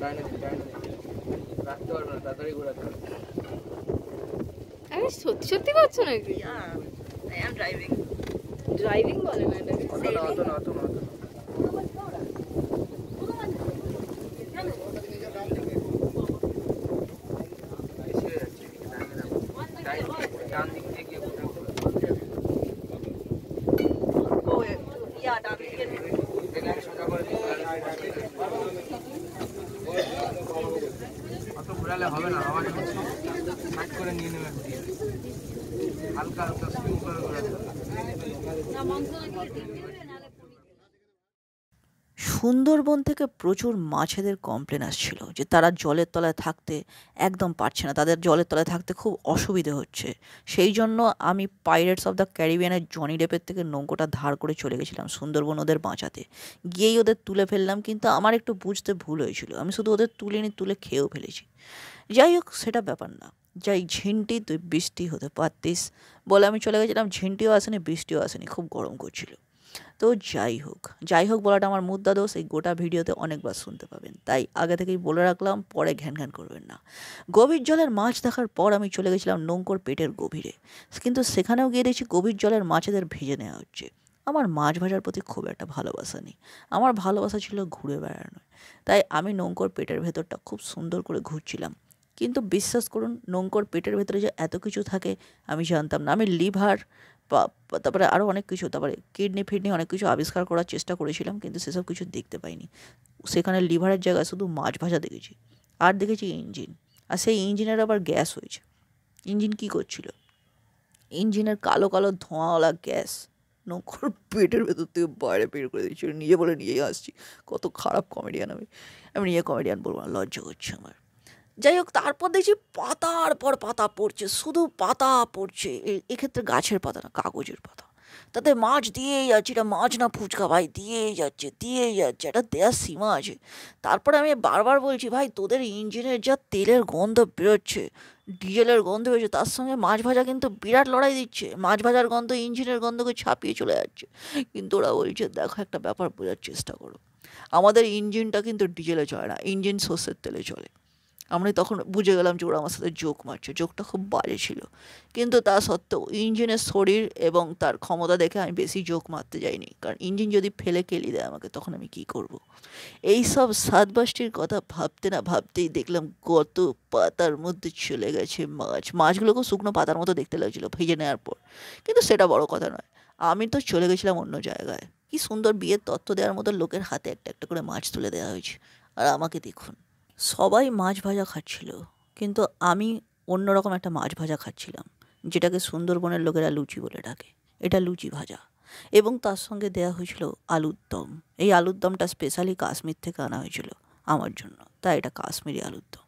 রাখতে পারবে না, তাড়াতাড়ি ঘোরাতে হবে। আরে সত্যি সত্যি করছো নাকি? I am driving. ড্রাইভিং বলে না এটাকে। অত না, অত না, অত না, অত না। বেশি হয়ে যাচ্ছে, এদিকে দাঁড়িয়ে রাখো। ডান দিক দিয়ে গিয়ে ঘুরে ঘুরে। Oh, yeah, darling. এখানে সোজা করে দিতে হবে। অত ঘোরালে হবে না, আওয়াজ হচ্ছে। সাইড করে নিয়ে নেবে ঘুরিয়ে। হালকা হালকা স্পিন করে ঘোরাতে হবে। সুন্দরবন থেকে প্রচুর মাছেদের কমপ্লেন আসছিল যে তারা জলের তলায় থাকতে একদম পারছে না, তাদের জলের তলায় থাকতে খুব অসুবিধে হচ্ছে। সেই জন্য আমি পাইরেটস অফ দ্য ক্যারিবিয়ানের জনি ডেপের থেকে নৌকোটা ধার করে চলে গেছিলাম সুন্দরবন ওদের বাঁচাতে। গিয়েই ওদের তুলে ফেললাম, কিন্তু আমার একটু বুঝতে ভুল হয়েছিল, আমি শুধু ওদের তুলে খেয়েও ফেলেছি। যাই হোক, সেটা ব্যাপার না। যাই, ঝিনটি তুই বৃষ্টি হতে পারতিস বলে আমি চলে গেছিলাম। ঝিনটিও আসেনি, বৃষ্টিও আসেনি, খুব গরম করছিল। তো যাই হোক বলাটা আমার মুদ্রা দোষ, এই গোটা ভিডিওতে অনেকবার শুনতে পাবেন, তাই আগে থেকেই বলে রাখলাম, পরে ঘ্যান করবেন না। গভীর জলের মাছ দেখার পর আমি চলে গেছিলাম নৌকোর পেটের গভীরে, কিন্তু সেখানেও গিয়ে দেখছি গভীর জলের মাছেদের ভেজে নেওয়া হচ্ছে। আমার মাছ ভাজার প্রতি খুব একটা ভালোবাসা নেই, আমার ভালোবাসা ছিল ঘুরে বেড়ানো। তাই আমি নৌকোর পেটের ভেতরটা খুব সুন্দর করে ঘুরছিলাম, কিন্তু বিশ্বাস করুন, নৌকোর পেটের ভেতরে যে এত কিছু থাকে আমি জানতাম না। আমি লিভার, তারপরে আরও অনেক কিছু, তারপরে কিডনি অনেক কিছু আবিষ্কার করার চেষ্টা করেছিলাম, কিন্তু সেসব কিছু দেখতে পাইনি। সেখানে লিভারের জায়গায় শুধু মাছ ভাজা দেখেছি, আর দেখেছি ইঞ্জিন, আর সেই ইঞ্জিনের আবার গ্যাস হয়েছে। ইঞ্জিন কী করছিল? ইঞ্জিনের কালো কালো ধোঁয়াওয়ালা গ্যাস নৌকোর পেটের ভেতর থেকে বাইরে বের করে দিচ্ছিল। নিজেই আসছি, কত খারাপ কমেডিয়ান আমি নিজে কমেডিয়ান বলবো না, লজ্জা করছে আমার। যাই হোক, তারপর দেখছি পাতার পর পাতা পড়ছে, শুধু পাতা পড়ছে। এক্ষেত্রে গাছের পাতা না, কাগজের পাতা। তাতে মাছ দিয়েই যাচ্ছে, এটা মাছ না ফুচকা ভাই, দিয়েই যাচ্ছে। এটা দেওয়ার সীমা আছে। তারপরে আমি বারবার বলছি, ভাই তোদের ইঞ্জিনের যা তেলের গন্ধ বেরোচ্ছে, ডিজেলের গন্ধ বেরোচ্ছে, তার সঙ্গে মাছ ভাজা কিন্তু বিরাট লড়াই দিচ্ছে। মাছ ভাজার গন্ধ ইঞ্জিনের গন্ধকে ছাপিয়ে চলে যাচ্ছে। কিন্তু ওরা বলছে, দেখো একটা ব্যাপার বোঝার চেষ্টা করো, আমাদের ইঞ্জিনটা কিন্তু ডিজেলে চলে না, ইঞ্জিন সর্ষের তেলে চলে। আমি তখন বুঝে গেলাম যে ওরা আমার সাথে জোক মারছে। জোকটা খুব বাজে ছিল, কিন্তু তা সত্ত্বেও ইঞ্জিনের শরীর এবং তার ক্ষমতা দেখে আমি বেশি জোক মারতে যাইনি, কারণ ইঞ্জিন যদি ফেলে কেলি দেয় আমাকে, তখন আমি কী করব। এই সব সাতবাসটির কথা ভাবতে না ভাবতেই দেখলাম কত পাতার মধ্যে চলে গেছে মাছগুলোকে শুকনো পাতার মতো দেখতে লাগছিলো ভেজে নেওয়ার পর, কিন্তু সেটা বড় কথা নয়। আমি তো চলে গেছিলাম অন্য জায়গায়। কি সুন্দর বিয়ের তত্ত্ব দেওয়ার মতো লোকের হাতে একটা একটা করে মাছ তুলে দেওয়া হয়েছে, আর আমাকে দেখুন। সবাই মাছ ভাজা খাচ্ছিল, কিন্তু আমি অন্যরকম একটা মাছ ভাজা খাচ্ছিলাম, যেটাকে সুন্দরবনের লোকেরা লুচি বলে ডাকে। এটা লুচি ভাজা, এবং তার সঙ্গে দেওয়া হয়েছিল আলুর দম। এই আলুর দমটা স্পেশালি কাশ্মীর থেকে আনা হয়েছিল আমার জন্য, তাই এটা কাশ্মীরি আলুর দম।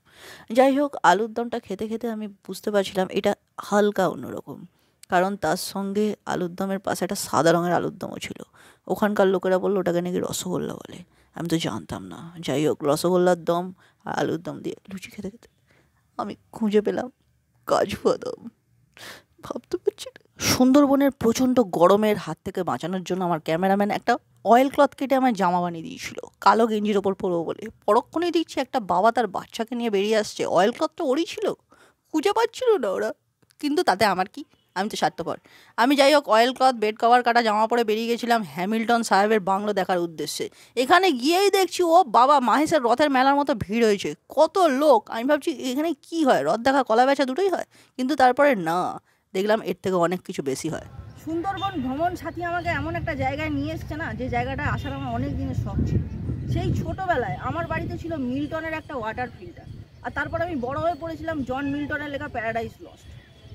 যাই হোক, আলুর দমটা খেতে খেতে আমি বুঝতে পারছিলাম এটা হালকা অন্যরকম, কারণ তার সঙ্গে আলুর দমের পাশে একটা সাদা রঙের আলুর দমও ছিল। ওখানকার লোকেরা বললো ওটাকে নাকি রসগোল্লা বলে, আমি তো জানতাম না। যাই হোক, রসগোল্লার দম আর আলুর দম দিয়ে লুচি খেতে খেতে আমি খুঁজে পেলাম কাজু বাদাম। ভাবতে পারছি না। সুন্দরবনের প্রচণ্ড গরমের হাত থেকে বাঁচানোর জন্য আমার ক্যামেরাম্যান একটা অয়েল ক্লথ কেটে আমার জামা বানিয়ে দিয়েছিল কালো গেঞ্জির ওপর পরবো বলে। পরক্ষণেই দিচ্ছি একটা বাবা তার বাচ্চাকে নিয়ে বেরিয়ে আসছে, অয়েল ক্লথটা ওরই ছিল, খুঁজে পাচ্ছিল না ওরা। কিন্তু তাতে আমার কি, আমি তো স্বার্থপর। আমি যাই হোক অয়েল ক্লথ, বেড কভার কাটা জামা পরে বেরিয়ে গেছিলাম হ্যামিল্টন সাহেবের বাংলো দেখার উদ্দেশ্যে। এখানে গিয়েই দেখছি ও বাবা, মাহেশের রথের মেলার মতো ভিড় হয়েছে, কত লোক। আমি ভাবছি এখানে কি হয়, রথ দেখা কলা বেচা দুটোই হয়, কিন্তু তারপরে না, দেখলাম এর থেকে অনেক কিছু বেশি হয়। সুন্দরবন ভ্রমণ সাথী আমাকে এমন একটা জায়গায় নিয়ে এসছে না, যে জায়গাটা আসার আমার অনেক দিনের শখ ছিল। সেই ছোটোবেলায় আমার বাড়িতে ছিল মিল্টনের একটা ওয়াটার ফিল্টার, আর তারপর আমি বড় হয়ে পড়েছিলাম জন মিল্টনের লেখা প্যারাডাইস লস্ট।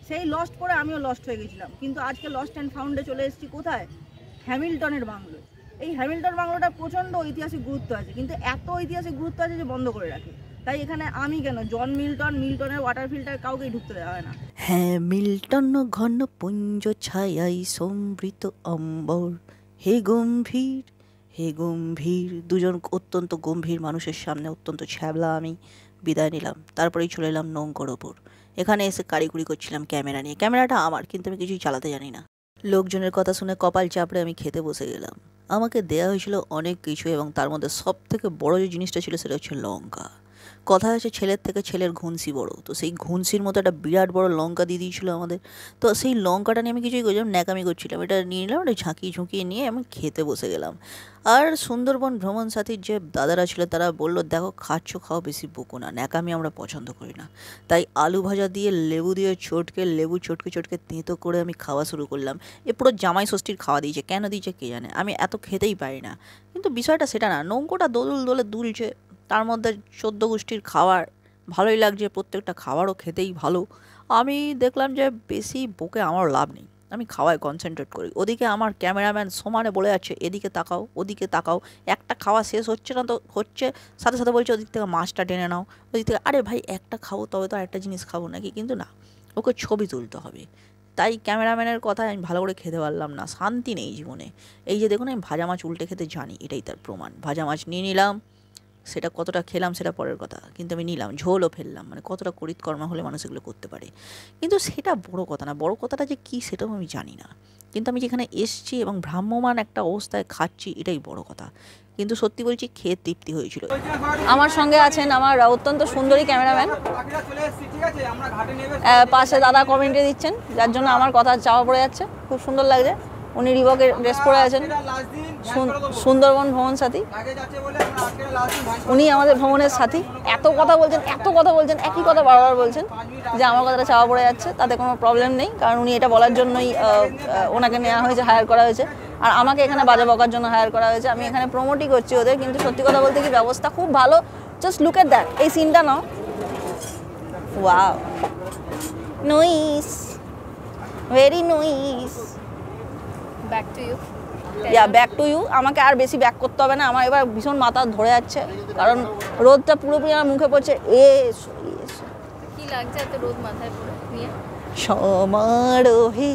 সেই লস্ট পরে আমিও লস্ট হয়ে গেছিলাম, কিন্তু আজকে লস্ট অ্যান্ড ফাউন্ডে চলে এসেছি কোথায়, হ্যামিল্টনের বাংলো। এই হ্যামিল্টন বাংলোটা প্রচণ্ড ঐতিহাসিক গুরুত্ব আছে, কিন্তু এত ঐতিহাসিক গুরুত্ব আছে যে বন্ধ করে রাখে। তাই এখানে আমি কেন, জন মিল্টনের ওয়াটার ফিল্টার কাউকেই ঢুকতে দেওয়া হয় না। হ্যামিল্টন ঘন পুঞ্জ ছায়াই সমৃত অম্বর, হে গম্ভীর। দুজন অত্যন্ত গম্ভীর মানুষের সামনে অত্যন্ত ছ্যাবলা আমি বিদায় নিলাম। তারপরেই চলে এলাম নৌকোর ওপর। এখানে এসে কারিকুরি করছিলাম ক্যামেরা নিয়ে। ক্যামেরাটা আমার, কিন্তু আমি কিছুই চালাতে জানি না। লোকজনের কথা শুনে কপাল চাপড়ে আমি খেতে বসে গেলাম। আমাকে দেয়া হয়েছিল অনেক কিছু, এবং তার মধ্যে সব থেকে বড় যে জিনিসটা ছিল সেটা হচ্ছে লঙ্কা। কথা আছে ছেলের থেকে ছেলের ঘুনসি বড়, তো সেই ঘুনসির মতো একটা বিরাট বড় লঙ্কা দিয়ে দিয়েছিলো আমাদের। তো সেই লঙ্কাটা নিয়ে আমি কিছুই করছিলাম, ন্যাকামি করছিলাম, এটা নিয়ে নিলাম, এটা ঝাঁকিয়ে ঝুঁকিয়ে নিয়ে আমি খেতে বসে গেলাম। আর সুন্দরবন ভ্রমণ সাথীর যে দাদারা ছিল তারা বললো, দেখো খাচ্ছ খাও, বেশি বকো না, ন্যাকামি আমরা পছন্দ করি না। তাই আলু ভাজা দিয়ে লেবু দিয়ে লেবু চটকে চটকে তেঁতো করে আমি খাওয়া শুরু করলাম। এ পুরো জামাই ষষ্ঠীর খাওয়া দিয়েছে, কেন দিয়েছে কে জানে, আমি এত খেতেই পারি না। কিন্তু বিষয়টা সেটা না, নৌকোটা দোলে দুলছে, তার মধ্যে 14 গোষ্ঠীর খাবার, ভালোই লাগছে, প্রত্যেকটা খাবারও খেতেই ভালো। আমি দেখলাম যে বেশি বকে আমার লাভ নেই, আমি খাওয়ায় কনসেন্ট্রেট করি। ওদিকে আমার ক্যামেরাম্যান সমানে বলে যাচ্ছে, এদিকে তাকাও ওদিকে তাকাও, একটা খাওয়া শেষ হচ্ছে না তো হচ্ছে, সাথে সাথে বলছে ওদিক থেকে মাছটা টেনে নাও, ওদিক থেকে আরে ভাই একটা খাবো তবে তো আরেকটা জিনিস খাবো নাকি, কিন্তু না, ওকে ছবি তুলতে হবে। তাই ক্যামেরাম্যানের কথায় আমি ভালো করে খেতে পারলাম না, শান্তি নেই জীবনে। এই যে দেখুন আমি ভাজা মাছ উল্টে খেতে জানি, এটাই তার প্রমাণ। ভাজা মাছ নিয়ে নিলাম, সেটা কতটা খেলাম সেটা পরের কথা, কিন্তু আমি নিলাম, ঝোলও ফেললাম, মানে কতটা করিতকর্মা হলে মানুষ এগুলো করতে পারে। কিন্তু সেটা বড় কথা না, বড় কথাটা যে কী সেটাও আমি জানি না, কিন্তু আমি যেখানে এসছি এবং ভ্রাম্যমান একটা অবস্থায় খাচ্ছি এটাই বড় কথা। কিন্তু সত্যি বলছি খেয়ে তৃপ্তি হয়েছিল। আমার সঙ্গে আছেন আমার অত্যন্ত সুন্দরী ক্যামেরাম্যান, পাশে দাদা কমেন্টে দিচ্ছেন, যার জন্য আমার কথা চাওয়া পড়ে যাচ্ছে, খুব সুন্দর লাগছে। উনি রিবকের ড্রেস পরে আছেন, সুন্দরবন ভ্রমণ সাথী, উনি আমাদের ভ্রমণের সাথী। এত কথা বলছেন, একই কথা বারবার বলছেন যে আমার কথাটা চাওয়া পড়ে যাচ্ছে, তাতে কোনো প্রবলেম নেই, কারণ উনি এটা বলার জন্যই ওনাকে নেওয়া হয়েছে, হায়ার করা হয়েছে। আর আমাকে এখানে বাজে বকার জন্য হায়ার করা হয়েছে, আমি এখানে প্রমোটই করছি ওদের। কিন্তু সত্যি কথা বলতে কি ব্যবস্থা খুব ভালো, জাস্ট লুক এট দ্যাট, এই সিনটা now, wow, nice, very nice. Back to you. Back to you. আমাকে আর বেশি ব্যাক করতে হবে না, আমার এবার ভীষণ মাথা ধরে যাচ্ছে, কারণ রোদটা পুরোপুরি আমার মুখে পড়ছে। কি লাগছে এত রোদ মাথায় পড়ে নিয়ে? সমারোহে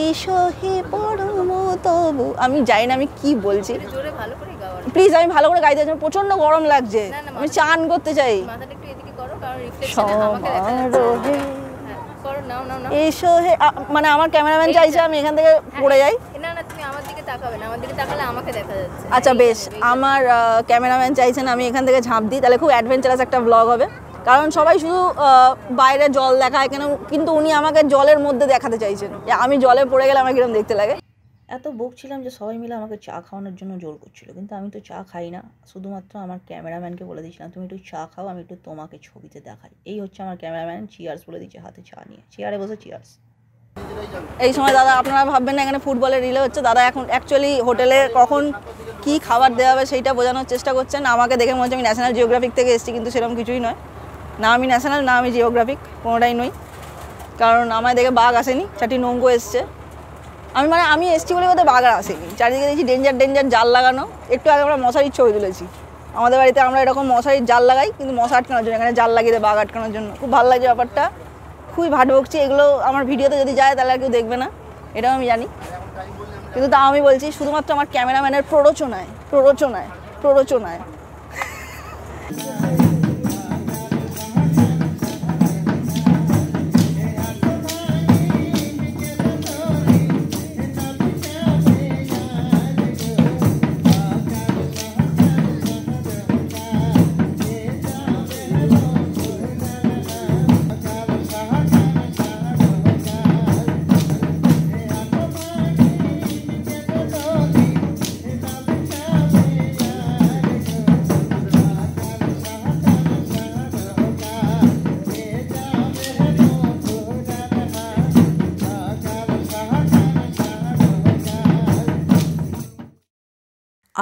এসো হে পরম তবু, আমি জানি না আমি কি বলছি, জোরে ভালো করে গাও। প্লিজ। আমি ভালো করে গাইতে চাই, প্রচন্ড গরম লাগছে, আমি চান করতে চাই। মাথাটা একটু এদিকে করো, কারণ রিফ্লেকশনে আমাকে দেখা যাচ্ছে। করো, নাও নাও নাও। এসো হে, মানে আমার ক্যামেরাম্যান চাইছে আমি এখান থেকে পড়ে যাই। না না, তুমি আমার দিকে তাকাবে না, আমার দিকে তাকালে আমাকে দেখা যাচ্ছে। আচ্ছা বেশ, আমার ক্যামেরাম্যান চাইছেন আমি এখান থেকে ঝাঁপ দিই, তাহলে খুব অ্যাডভেঞ্চারাস একটা ব্লগ হবে। কারণ সবাই শুধু বাইরে জল দেখায় কেন, কিন্তু উনি আমাকে জলের মধ্যে দেখাতে চাইছেন যে আমি জলে পড়ে গেলে আমার কিরকম দেখতে লাগে। এত বকছিলাম যে সবাই মিলে আমাকে চা খাওয়ানোর জন্য জোর করছিল, কিন্তু আমি তো চা খাই না, শুধুমাত্র আমার ক্যামেরাম্যানকে বলে দিয়েছিলাম তুমি একটু চা খাও, আমি একটু তোমাকে ছবিতে দেখাই। এই হচ্ছে আমার ক্যামেরাম্যান, চিয়ার্স বলে দিচ্ছে হাতে চা নিয়ে, চেয়ারে বসে চিয়ার্স। এই সময় দাদা, আপনারা ভাববেন না এখানে ফুটবলের রিলে হচ্ছে, দাদা এখন অ্যাকচুয়ালি হোটেলে কখন কি খাবার দেওয়া হবে সেইটা বোঝানোর চেষ্টা করছেন। আমাকে দেখে মনে হচ্ছে আমি ন্যাশনাল জিওগ্রাফিক থেকে এসেছি, কিন্তু সেরকম কিছুই নয়, না আমি ন্যাশনাল না আমি জিওগ্রাফিক, কোনোটাই নই। কারণ আমায় দেখে বাঘ আসেনি, চারটি নৌকো এসছে। আমি এসছি বলে বোধহয় বাঘ আসেনি, চারিদিকে দেখছি ডেঞ্জার জাল লাগানো। একটু আগে আমরা মশারির ছবি তুলেছি, আমাদের বাড়িতে আমরা এরকম মশারির জাল লাগাই, কিন্তু মশা আটকানোর জন্য, এখানে জাল লাগিয়ে দেয় বাঘ আটকানোর জন্য। খুব ভালো লাগছে ব্যাপারটা, খুবই ভাট বকছি। এগুলো আমার ভিডিওতে যদি যায় তাহলে আর কেউ দেখবে না, এটাও আমি জানি, কিন্তু তাও আমি বলছি শুধুমাত্র আমার ক্যামেরাম্যানের প্ররোচনায়।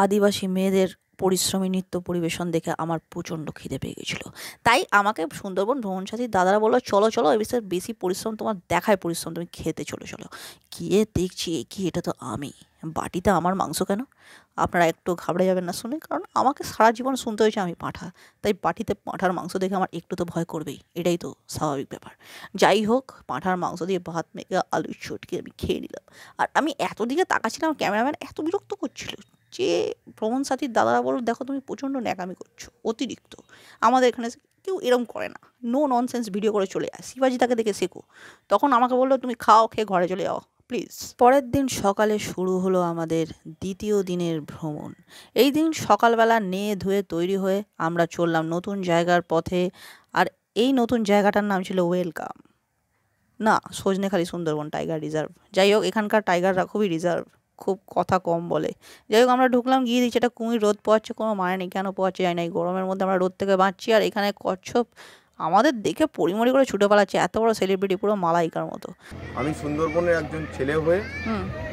আদিবাসী মেয়েদের পরিশ্রমী নৃত্য পরিবেশন দেখে আমার প্রচণ্ড খিদে পেয়ে গেছিলো। তাই আমাকে সুন্দরবন ভ্রমণ সাথীর দাদারা বললো, চলো চলো, এই বিষয়ে বেশি পরিশ্রম তোমার দেখায় পরিশ্রম, তুমি খেতে চলো। গিয়ে দেখছি কি, এটা তো আমি, বাটিতে আমার মাংস কেন? আপনারা একটু ঘাবড়ে যাবেন না শুনে, কারণ আমাকে সারা জীবন শুনতে হয়েছে আমি পাঁঠা, তাই বাটিতে পাঁঠার মাংস দেখে আমার একটু তো ভয় করবেই, এটাই তো স্বাভাবিক ব্যাপার। যাই হোক, পাঁঠার মাংস দিয়ে ভাত মেখে আলুর চটকে আমি খেয়ে নিলাম। আর আমি এত দিকে তাকাচ্ছিলাম, ক্যামেরাম্যান এত বিরক্ত করছিল যে ভ্রমণ সাথীর দাদারা বলল, দেখো তুমি প্রচণ্ড ন্যাকামি করছো, অতিরিক্ত, আমাদের এখানে কেউ এরম করে না, নো ননসেন্স ভিডিও করে চলে যায়, শিবাজি তাকে দেখে শেখো। তখন আমাকে বললো তুমি খাও, খেয়ে ঘরে চলে যাও, প্লিজ। পরের দিন সকালে শুরু হলো আমাদের দ্বিতীয় দিনের ভ্রমণ। এই দিন সকালবেলা নেয়ে ধুয়ে তৈরি হয়ে আমরা চললাম নতুন জায়গার পথে। আর এই নতুন জায়গাটার নাম ছিল ওয়েলকাম না, সজনেখালি সুন্দরবন টাইগার রিজার্ভ। যাই হোক, এখানকার টাইগাররা খুবই রিজার্ভ, খুব কথা কম বলে। যাই হোক, আমরা ঢুকলাম, গিয়ে দিচ্ছি এটা কুমির রোদ পোয়াচ্ছে, কোনো মানে নেই কেন পোয়াচ্ছে যায় না। এই গরমের মধ্যে আমরা রোদ থেকে বাঁচছি, আর এখানে কচ্ছপ আমাদের দেখে পরিমরি করে ছুটে পালাচ্ছে। এত বড় সেলিব্রিটি, পুরো মালাইকার মতো। আমি সুন্দরবনের একজন ছেলে হয়ে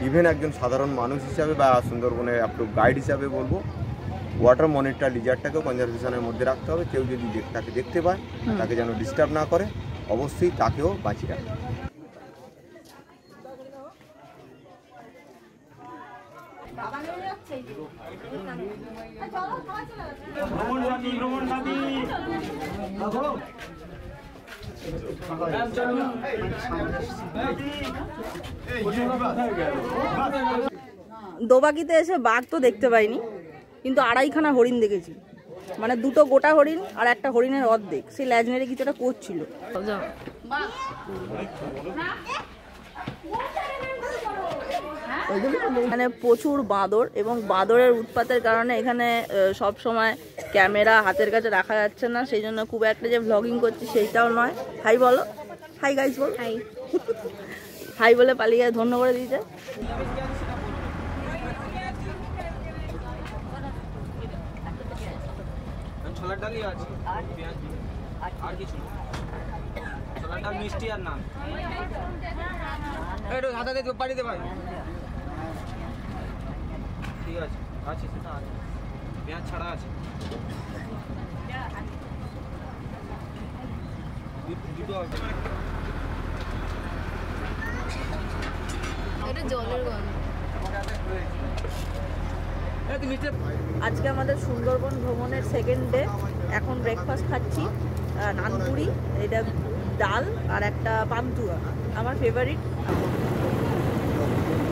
ইভেন একজন সাধারণ মানুষ হিসাবে বা সুন্দরবনের একটু গাইড হিসাবে বলবো, ওয়াটার মনিটর লিজারটাকেও কনজারভেশনের মধ্যে রাখতে হবে। কেউ যদি তাকে দেখতে পায় তাকে যেন ডিস্টার্ব না করে, অবশ্যই তাকেও বাঁচিয়ে রাখবে। দোবাকিতে এসে বাঘ তো দেখতে পাইনি, কিন্তু 2.5খানা হরিণ দেখেছি। মানে 2টো গোটা হরিণ আর একটা হরিণের অর্ধেক, সেই ল্যাজ নেড়ে কিছু একটা করছিল। এখানে প্রচুর বাঁদর, এবং বাঁদরের উৎপাতের কারণে এখানে সব সময় ক্যামেরা হাতের কাছে রাখা যাচ্ছে না, সেই জন্য খুব একটা যে ভ্লগিং করছি সেইটাও নয়। হাই বলো, হাই গাইস বল, হাই হাই বলে পালিয়ে ধন্য করে দিয়েছে। ছোলার ডালই আছে, আর কিছু ছোলার ডাল, মিষ্টি আর নান। একটু হাতে দিয়ে পাড়ি দে ভাই। ঠিক আছে, আছে সেটা আছে, পেঁয়াজ ছাড়া আছে। দুটো আছে। এটা জলের গন্ধ। আজকে আমাদের সুন্দরবন ভ্রমণের সেকেন্ড ডে। এখন ব্রেকফাস্ট খাচ্ছি, নানপুরি, এটা ডাল আর একটা পান্তুয়া, আমার ফেভারিট।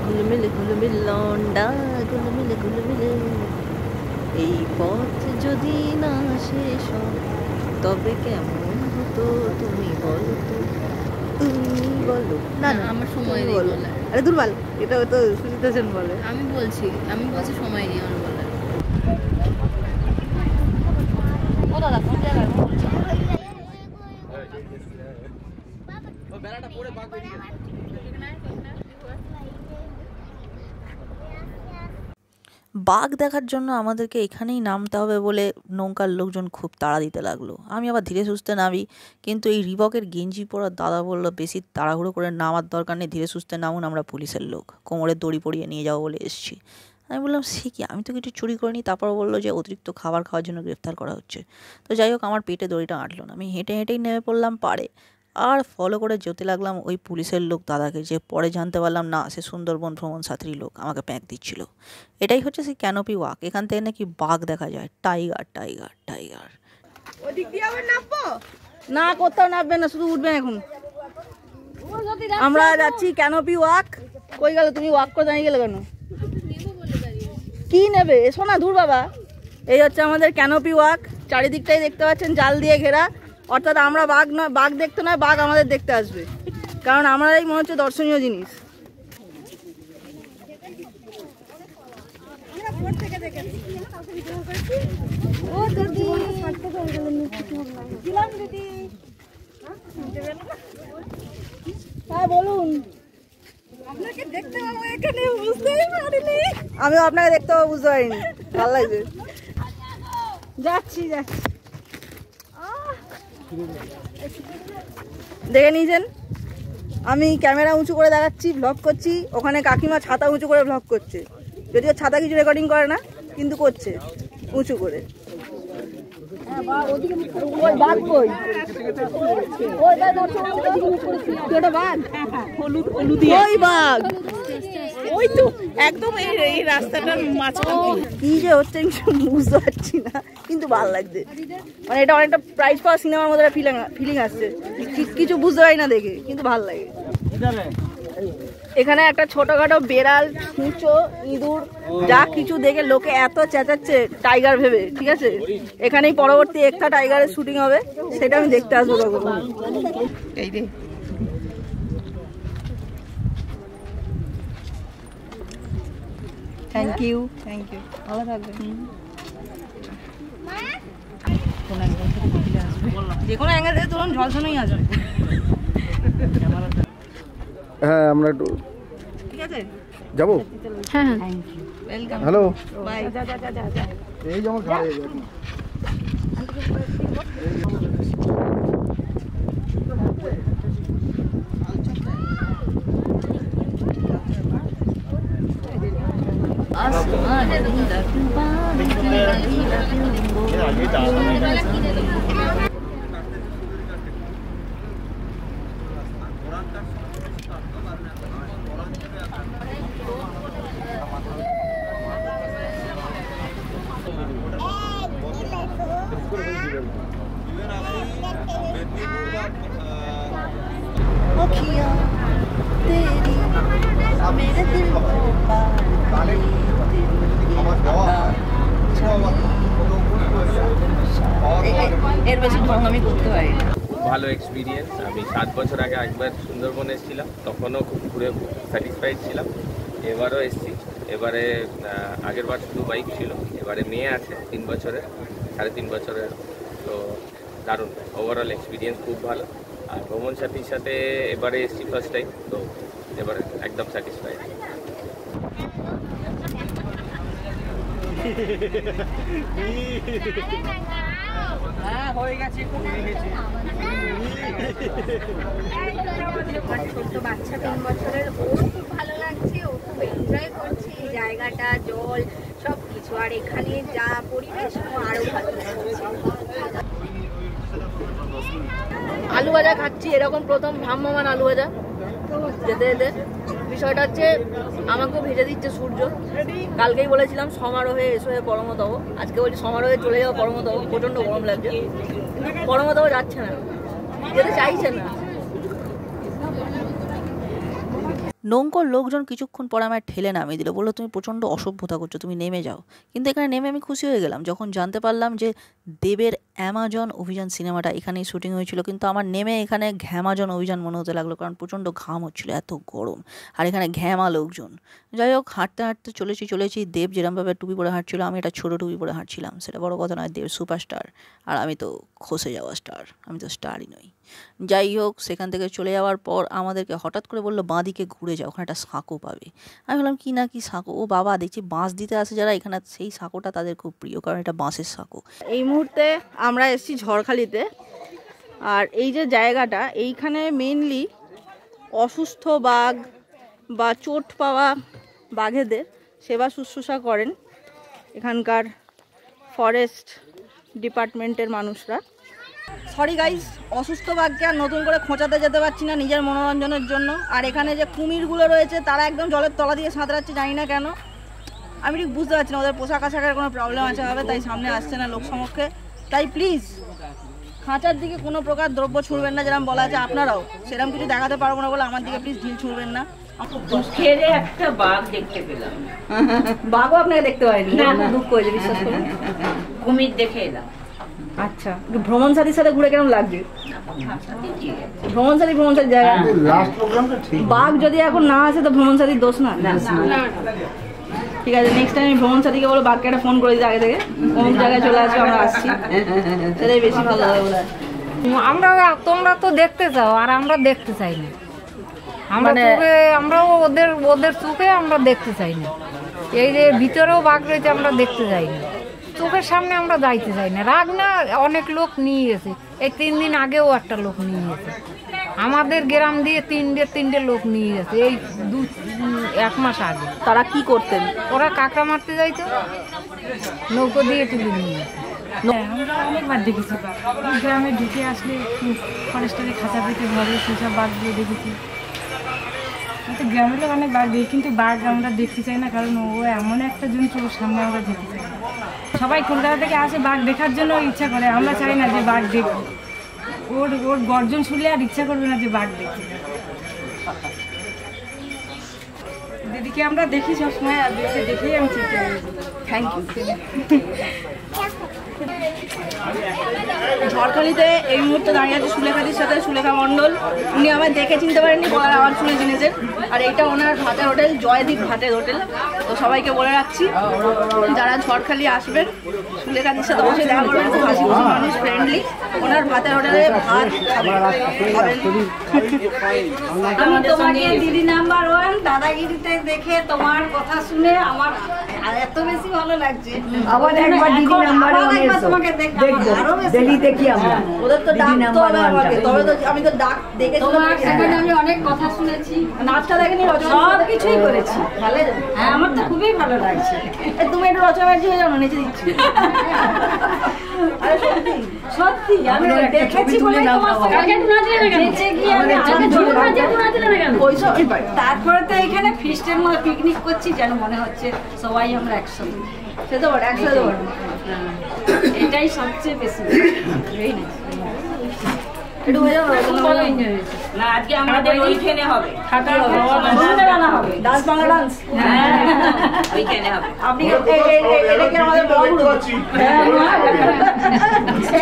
ঘুলমিলে ঘুলমিল লন্ডা, ঘুলমিলে ঘুলমিলে, এই পথ যদি না শেষ হয় তবে কেমন হতো তুমি বলো তো, তুমি বলো। না না, আমার সময় নেই বলে। আরে দুর্বল, এটা তো সুচিত্রা সেন বলে। আমি বলছি সময় নেই আমার বলার। ও দাদা কোন জায়গায়? ও বেড়াটা পড়ে বাঘ বেরিয়ে গেছে। বাঘ দেখার জন্য আমাদেরকে এখানেই নামতে হবে বলে নৌকার লোকজন খুব তাড়া দিতে লাগলো। আমি আবার ধীরে সুস্থে নামি, কিন্তু এই রিবকের গেঞ্জি পরা দাদা বললো বেশি তাড়াহুড়ো করে নামার দরকার নেই, ধীরে সুস্থে নামুন, আমরা পুলিশের লোক, কোমরে দড়ি পরিয়ে নিয়ে যাবো বলে এসেছি। আমি বললাম সে কি, আমি তো কিছু চুরি করিনি। তারপর বললো যে অতিরিক্ত খাবার খাওয়ার জন্য গ্রেফতার করা হচ্ছে। তো যাই হোক, আমার পেটে দড়িটা আঁটলো না, আমি হেঁটে হেঁটেই নেমে পড়লাম পাড়ে, আর ফলো করে যেতে লাগলাম ওই পুলিশের লোক দাদাকে, যে পরে জানতে পারলাম না সে সুন্দরবন ভ্রমণ সাথী লোক, আমাকে প্যাঁক দিচ্ছিল। এটাই হচ্ছে সেই ক্যানোপি ওয়াক, এখান থেকে নাকি বাঘ দেখা যায়, টাইগার টাইগার টাইগার। ওদিক দিয়ে আবার নামবো না, কোথাও নামবে না, শুধু উঠবেন এখন। আমরা যাচ্ছি ক্যানোপি ওয়াক। কই গেল তুমি? ওয়াক করে দাঁড়িয়ে গেলে কেন? কি নেবে? এসো না, দূর বাবা। এই হচ্ছে আমাদের ক্যানোপি ওয়াক, চারিদিকটাই দেখতে পাচ্ছেন জাল দিয়ে ঘেরা। অর্থাৎ আমরা বাঘ দেখতে নয়, বাঘ আমাদের দেখতে আসবে, কারণ আমরাই মনে হচ্ছে দর্শনীয় জিনিস। হ্যাঁ বলুন। আপনাকে দেখতে পাবো এখানে, বুঝতেই পারিনি। আমিও আপনাকে দেখতে পাবো, বুঝতে পারিনি। ভালো লাগছে। যাচ্ছি। দেখে নিয়েছেন, আমি ক্যামেরা উঁচু করে দেখাচ্ছি, ভ্লগ করছি। ওখানে কাকিমা ছাতা উঁচু করে ভ্লগ করছে, যদিও ছাতা কিছু রেকর্ডিং করে না, কিন্তু করছে উঁচু করে। ওই তো একদম এই রাস্তাটার মাঝখানে কি যে হচ্ছে বুঝতে পারছি না, কিন্তু ভালো লাগছে। মানে এটা অনেকটা প্রাইজ পাওয়া সিনেমার মধ্যে ফিলিং আসছে, কিছু বুঝতে পারি না দেখে, কিন্তু ভালো লাগে। এখানে একটা ছোটখাটো বেড়াল, ছুঁচো, ইঁদুর যা কিছু দেখে লোকে এত চেঁচাচ্ছে টাইগার ভেবে, ঠিক আছে? এখানেই পরবর্তী একটা টাইগারের শুটিং হবে, সেটা আমি দেখতে আসবো তখন। এই রে থ্যাংক ইউ ভালো থাকবেন। যে কোনো অ্যাঙ্গেল থেকে তুলুন, ঝলসানোই আসবে। হ্যাঁ আমরা একটু ঠিক আছে, যাবো। হ্যাঁ ওয়েলকাম, হ্যালো, বাই। এই যেমন ঘাড়ে এর বেশি ঢং আমি করতে পারি না। ভালো এক্সপিরিয়েন্স। আমি 7 বছর আগে একবার সুন্দরবন এসেছিলাম, তখনও খুব ঘুরে স্যাটিসফাইড ছিলাম। এবারও এসেছি। এবারে আগের বার শুধু বাইক ছিল, এবারে মেয়ে আছে 3 বছরের, 3.5 বছরের। তো দারুণ ওভারঅল এক্সপিরিয়েন্স, খুব ভালো। আর ভ্রমণ সাথীর সাথে এবারে এসেছি ফার্স্ট টাইম, তো এবারে একদম স্যাটিসফাইড। ছোট্ট বাচ্চা 3 বছরের, ও খুব ভালো লাগছে, ও খুব এনজয় করছে এই জায়গাটা, জল সব কিছু। আর এখানে যা পরিবেশ, ও আরো ভালো লাগছে। আলু ভাজা খাচ্ছি, এরকম প্রথম ভ্রাম্যমান আলু ভাজা। যেতে যেতে বিষয়টা হচ্ছে আমাকেও ভেজে দিচ্ছে সূর্য। কালকেই বলেছিলাম সমারোহে এসো হয়ে পরমতব, আজকে বলছি সমারোহে চলে যাও পরমতব। প্রচণ্ড গরম লাগছে, পরমতব যাচ্ছে না, যেতে চাইছে না। নৌকোর লোকজন কিছুক্ষণ পর আমায় ঠেলে নামিয়ে দিল, বললো তুমি প্রচণ্ড অসভ্যতা করছো, তুমি নেমে যাও। কিন্তু এখানে নেমে আমি খুশি হয়ে গেলাম যখন জানতে পারলাম যে দেবের অ্যামাজন অভিযান সিনেমাটা এখানেই শুটিং হয়েছিল। কিন্তু আমার নেমে এখানে ঘ্যামাজন অভিযান মনে হতে লাগলো, কারণ প্রচণ্ড ঘাম হচ্ছিল, এত গরম, আর এখানে ঘ্যামা লোকজন। যাই হোক, হাঁটতে হাঁটতে চলেছি। দেব যেরকমভাবে টুপি পরে হাঁটছিল, আমি একটা ছোটো টুপি পরে হাঁটছিলাম। সেটা বড় কথা নয়, দেব সুপারস্টার আর আমি তো খসে যাওয়া স্টার, আমি তো স্টারই নই। যাই হোক, সেখান থেকে চলে যাওয়ার পর আমাদেরকে হঠাৎ করে বললো বাঁ দিকে ঘুরে যাও, ওখানে একটা সাঁকো পাবে। আমি বললাম কি না কি সাঁকো? ও বাবা, দেখছি বাঁশ দিতে আসে যারা এখানে, সেই সাঁকোটা তাদের খুব প্রিয়, কারণ এটা বাঁশের সাঁকো। এই মুহূর্তে আমরা এসেছি ঝড়খালিতে। আর এই যে জায়গাটা, এইখানে মেইনলি অসুস্থ বাঘ বা চোট পাওয়া বাঘেদের সেবা শুশ্রূষা করেন এখানকার ফরেস্ট ডিপার্টমেন্টের মানুষরা। সরি গাইস, অসুস্থ বাঘকে আর নতুন করে খোঁচাতে যেতে পারছি না নিজের মনোরঞ্জনের জন্য। আর এখানে যে কুমিরগুলো রয়েছে তারা একদম জলের তলা দিয়ে সাঁতরাচ্ছে, জানি না কেন, আমি ঠিক বুঝতে পারছি না। ওদের পোশাক আশাকের কোনো প্রবলেম আছে হবে, তাই সামনে আসছে না লোক সমক্ষে। তাই প্লিজ খাঁচার দিকে কোনো প্রকার দ্রব্য ছুঁড়বেন না, যেরকম বলা আছে। আপনারাও সেরকম কিছু দেখাতে পারবো না বলে আমার দিকে প্লিজ ঢিল ছুঁড়বেন না। খেলে একটা বাঘ দেখতে পেলাম। বাঘও আপনাকে দেখতে পাইনি, দুঃখ হয়েছে বিশ্বাস করুন। কুমির দেখে এলাম। আচ্ছা, ভ্রমণ সাথীর সাথে ঘুরে কেমন লাগছে? ভ্রমণ সাথী জায়গা। বাঘ যদি এখন না আসে তো ভ্রমণ সাথীর দোষ না। ঠিক আছে, নেক্সট টাইম ভ্রমণ সাথীকে বলো বাঘকে একটা ফোন করে দিতে আগে থেকে, অমুক জায়গায় চলে আসবে, আমরা আসছি, সেটাই বেশি ভালো হবে বলে। তোমরা তো দেখতে চাও আর আমরা দেখতে চাই না। আমরাও ওদের চোখে আমরা দেখতে চাই না। এই যে ভিতরেও বাঘ রয়েছে, আমরা দেখতে চাই না, চোখের সামনে আমরা যাইতে চাই না। রাগ না, অনেক লোক নিয়ে গেছে, এই 3 দিন আগেও একটা লোক নিয়ে গেছে আমাদের গ্রাম দিয়ে, তিনটে লোক নিয়ে গেছে এই 1 মাস আগে। তারা কি করতেন? ওরা কাঁকড়া মারতে যাইতো, নৌকো দিয়ে তুলে নিয়ে গেছে। আমরা অনেকবার দেখেছি বাঘ, গ্রামে ঢুকে আসলে ফরেস্টারে খাঁচা পেতে ঘরে সেসব বাঘ দিয়ে দেখেছি। কিন্তু গ্রামের লোক অনেক বাঘ দেখি, কিন্তু বাঘ আমরা দেখতে চাই না, কারণ ও এমন একটা জন্তু, ওর সামনে আমরা যেতে চাই না। সবাই কলকাতা থেকে আসে বাঘ দেখার জন্য ইচ্ছা করে, আমরা চাই না যে বাঘ দেখব। ওর গর্জন শুনলে আর ইচ্ছা করবে না যে বাঘ দেখতে। দিদিকে আমরা দেখি সবসময়, আর দেখেই আমি চিন্তা করি। Thank you. ঝড়খালিতে এই মুহূর্তে দাঁড়িয়ে আছে সুলেখাদির সাথে, সুলেখা মণ্ডল। উনি আমায় দেখে চিনতে পারেননি, গলার আওয়াজ শুনে চিনেছেন। আর এইটা ওনার ভাতের হোটেল, জয়দীপ ভাতের হোটেল। তো সবাইকে বলে রাখছি, যারা ঝড়খালি আসবেন সুলেখাদির সাথে বসে দেখা করবেন, খুব হাসি খুশি মানুষ, ফ্রেন্ডলি। ওনার ভাতের হোটেলে ভাত খাবেন। আমি তোমাকে দিদি নাম্বার 1 দাদাগিরিতে দেখে তোমার কথা শুনে আমার এত বেশি ভালো লাগছে। আবার একবার দিদি নাম্বার 1 তোমাকে দেখবো দেখি দেখি আমরা ওদের তো ডাক তো হবে আমাকে, তবে তো আমি তো ডাক দেখেছি। তোমার সেখানে আমি অনেক কথা শুনেছি, নাচটা দেখেনি, রচনা সব কিছুই করেছি। ভালো। হ্যাঁ, আমার তো খুবই ভালো লাগছে। তুমি একটু রচনা ব্যানার্জি হয়ে যাও না, নেচে দিচ্ছি। আরে সত্যি সত্যি আমি দেখেছি বলে তোমার কালকে নাচলে না কেন? নেচে গিয়ে আমি আগে ঝুড়ি নাচে নাচলে না কেন? ওই সব তারপরে তো এখানে ফিস্টের মধ্যে পিকনিক করছি, যেন মনে হচ্ছে সবাই আমরা একসাথে। সে তো বড় একসাথে বড়, এটাই সবচেয়ে বেশি একটু হয়ে যাও না। আজকে আমাদের ওইখানে হবে, সন্ধ্যাবেলা হবে ডান্স, বাংলা ডান্স। ওইখানে হবে। আপনি এটা কি আমাদের মহাগুরু?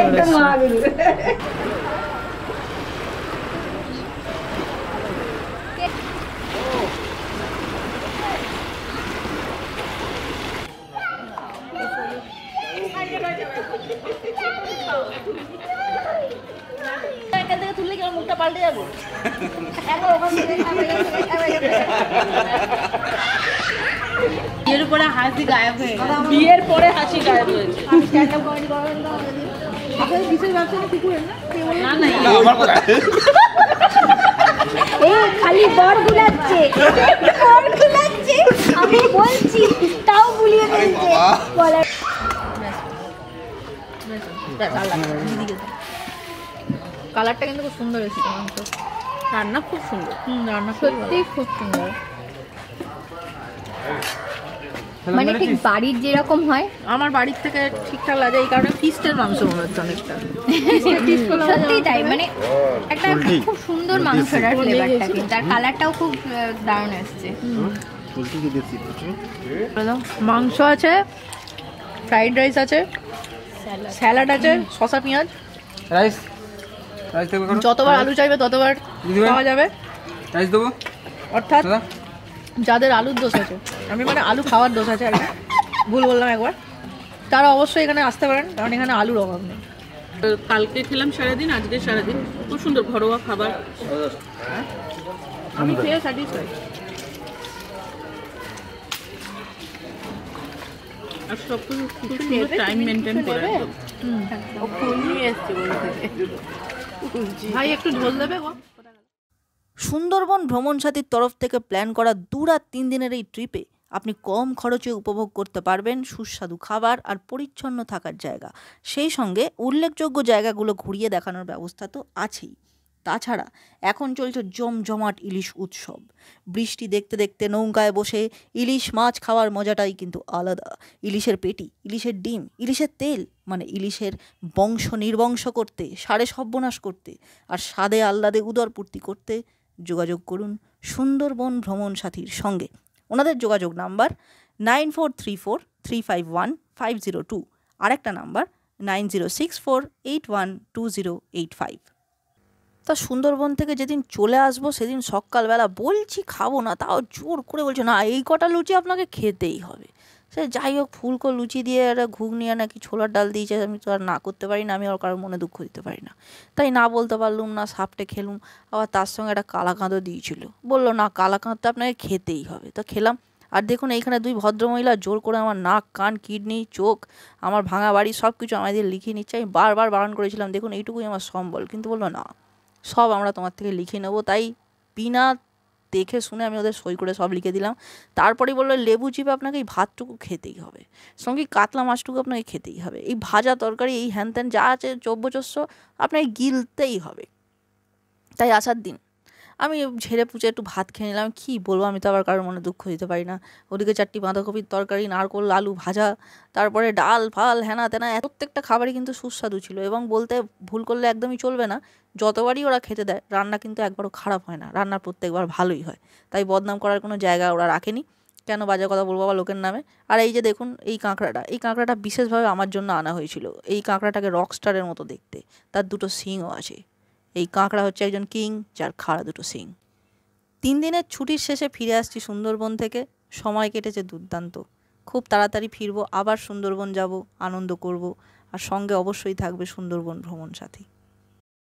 একদম মহাগুরু। এখান থেকে তুললে কি আমার মুখটা পাল্টে যাবে? বিয়ের পরে হাসি গায়েব হয়ে গেছে। বিয়ের পরে হাসি গায়েব হয়েছে। স্ট্যান্ড আপ কমেডি করবেন তো আমাদের কিসের ব্যবসা কি করেন না? না এই খালি বর গুলাচ্ছে, বর গুলাচ্ছে, আমি বলছি তাও গুলিয়ে দিয়েছে বলার। কালারটা কিন্তু খুব সুন্দর এসেছে, মাংস রান্না খুব সুন্দর। রান্না সত্যি খুব সুন্দর, মানে ঠিক বাড়ির যেরকম হয় আমার বাড়ির থেকে ঠিকঠাক লাগে। এই কারণে ফিস্টের মাংস মনে হচ্ছে অনেকটা। সত্যি তাই, মানে একটা খুব সুন্দর মাংসটার ফ্লেভারটা, কিন্তু আর কালারটাও খুব দারুণ এসছে। মাংস আছে, ফ্রাইড রাইস আছে, স্যালাড আছে, শসা পেঁয়াজ, রাইস রাইস দেবো, যতবার আলু চাইবে ততবার পাওয়া যাবে। রাইস দেবো। অর্থাৎ যাদের আলুর দোষ আছে, আমি মানে আলু খাওয়ার দোষ আছে আর কি, ভুল বললাম একবার, তারা অবশ্যই এখানে আসতে পারেন, কারণ এখানে আলুর অভাব নেই। কালকে খেলাম সারাদিন, আজকে সারাদিন, খুব সুন্দর ঘরোয়া খাবার। আমি খেয়ে স্যাটিসফাই। আর সব কিছু খুব সুন্দর টাইম মেনটেন করে। ভাই একটু ঝোল দেবে গো। সুন্দরবন ভ্রমণ সাথীর তরফ থেকে প্ল্যান করা 2 রাত 3 দিনের এই ট্রিপে আপনি কম খরচে উপভোগ করতে পারবেন সুস্বাদু খাবার আর পরিচ্ছন্ন থাকার জায়গা, সেই সঙ্গে উল্লেখযোগ্য জায়গাগুলো ঘুরিয়ে দেখানোর ব্যবস্থা তো আছেই। তাছাড়া এখন চলছে জমজমাট ইলিশ উৎসব। বৃষ্টি দেখতে দেখতে নৌকায় বসে ইলিশ মাছ খাওয়ার মজাটাই কিন্তু আলাদা। ইলিশের পেটি, ইলিশের ডিম, ইলিশের তেল, মানে ইলিশের বংশ নির্বংশ করতে, সাড়ে সর্বনাশ করতে আর স্বাদে আহ্লাদে উদরপূর্তি করতে যোগাযোগ করুন সুন্দরবন ভ্রমণ সাথীর সঙ্গে। ওনাদের যোগাযোগ নাম্বার 9434351502, আরেকটা নাম্বার 9064812085। তা সুন্দরবন থেকে যেদিন চলে আসবো সেদিন সকালবেলা বলছি খাবো না, তাও জোর করে বলছে না এই কটা লুচি আপনাকে খেতেই হবে। সে যাই হোক, ফুলকো লুচি দিয়ে একটা ঘুগনি আর নাকি ছোলার ডাল দিয়েছে, আমি তো আর না করতে পারি না, আমি আর কারোর মনে দুঃখ দিতে পারি না, তাই না বলতে পারলুম না, সাপটে খেলুম। আবার তার সঙ্গে একটা কালাকাঁদও দিয়েছিল, বললো না কালাকাঁদটা আপনাকে খেতেই হবে, তো খেলাম। আর দেখুন এইখানে 2 ভদ্রমহিলা জোর করে আমার নাক, কান, কিডনি, চোখ, আমার ভাঙা বাড়ি সব কিছু আমাদের লিখিয়ে নিচ্ছে। আমি বারবার বারণ করেছিলাম দেখুন এইটুকুই আমার সম্বল, কিন্তু বললো না সব আমরা তোমার থেকে লিখে নেবো। তাই বিনা দেখে শুনে আমি ওদের সই করে সব লিখে দিলাম। তারপরেই বললো লেবু চিপে আপনাকে এই ভাতটুকু খেতেই হবে, সঙ্গে কাতলা মাছটুকু আপনাকে খেতেই হবে, এই ভাজা তরকারি এই হ্যান ত্যান যা আছে চব্যচস্য আপনাকে গিলতেই হবে। তাই আসার দিন আমি ঝেড়ে পুচে একটু ভাত খেয়ে নিলাম। কী বলবো, আমি তো আবার কারোর মনে দুঃখ দিতে পারি না। ওদিকে 4টি বাঁধাকপির তরকারি, নারকোল, আলু ভাজা, তারপরে ডাল ফাল হেনা তেনা, প্রত্যেকটা খাবারই কিন্তু সুস্বাদু ছিল। এবং বলতে ভুল করলে একদমই চলবে না, যতবারই ওরা খেতে দেয় রান্না কিন্তু একবারও খারাপ হয় না, রান্না প্রত্যেকবার ভালোই হয়। তাই বদনাম করার কোনো জায়গা ওরা রাখেনি। কেন বাজে কথা বলবো আবার লোকের নামে। আর এই যে দেখুন এই কাঁকড়াটা বিশেষভাবে আমার জন্য আনা হয়েছিল। এই কাঁকড়াটাকে রকস্টারের মতো দেখতে, তার দুটো শিংও আছে। এই কাঁকড়া হচ্ছে একজন কিং, যার খাড়া দুটো শিং। 3 দিনের ছুটির শেষে ফিরে আসছি সুন্দরবন থেকে। সময় কেটেছে দুর্দান্ত। খুব তাড়াতাড়ি ফিরবো, আবার সুন্দরবন যাব, আনন্দ করব, আর সঙ্গে অবশ্যই থাকবে সুন্দরবন ভ্রমণ সাথী।